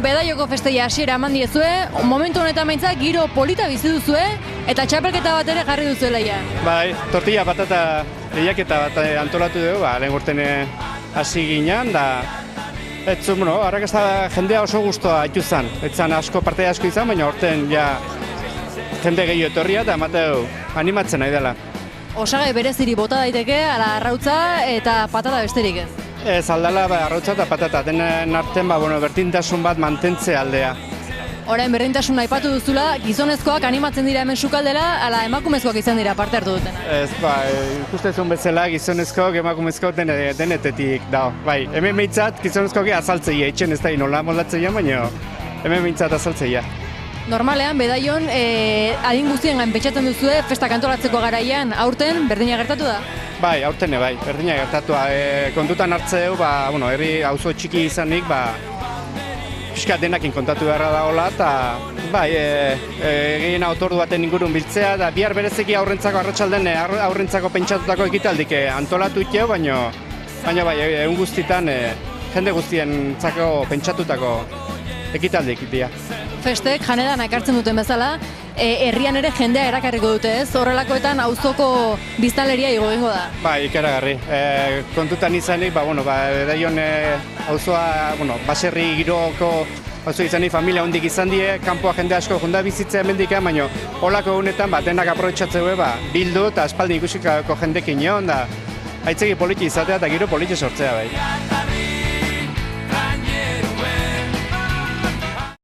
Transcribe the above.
Bedaioko festeia hasiera eman diezue, momentu honetan behintzat giro polita bizi duzue eta txapelketa bat ere jarri duzuela ja. Bai, tortilla patata lehiaketa bat antolatu dugu, lehen urten hasi ginen, da arrakasta jendea oso gustoa haitu zen. Etzan parte asko izan, baina urten ja jende gehiago etorria eta emateu animatzen nahi dela. Osagai bereziri bota daiteke, ala arrautza eta patata besterik ez. Ez aldala arrautza eta patata, denen artean bertintasun bat mantentze aldea. Orain berdintasuna aipatu duzula, gizonezkoak animatzen dira hemen sukaldela, ala emakumezkoak izan dira parte hartu dutena. Ez, ikustezun bezala gizonezkoak emakumezkoak denetetik dago. Bai, hemen behintzat gizonezkoak azaltzeia, itxen ez da inola moldatzeia, baina hemen behintzat azaltzeia. Normalean, Bedaion, adin guztien gain pentsatzen duzue, festak antolatzeko garaian, aurten berdina gertatu da? Bai, aurten bai, berdina gertatu. Kontutan hartzeu, herri auzo txiki izanik, pixka denakin kontatu beharra dagoela, eta gehien otordu baten ingurun biltzea, da bihar berezeki aurrentzako arratsalden aurrentzako pentsatutako ekitaldik antolatu iteo, baina egun guztitan jende guztientzako pentsatutako ekitaldik dira. Festek janedan ekartzen duten bezala, herrian ere jendea erakarriko dute ez, horrelakoetan auzoko biztanleria egingo da. Bai, ikaragarri. Kontutan izanik, Bedaion auzoa, baserri giroko auzo izanik familia hondik izan die, kanpoa jende asko junda bizitzea hemendik, baina holako egunetan denak aprobetxatzeu bildu eta aspaldi ikusikako jendekin egon da, aitzegi politi izatea eta giro politi sortzea bai.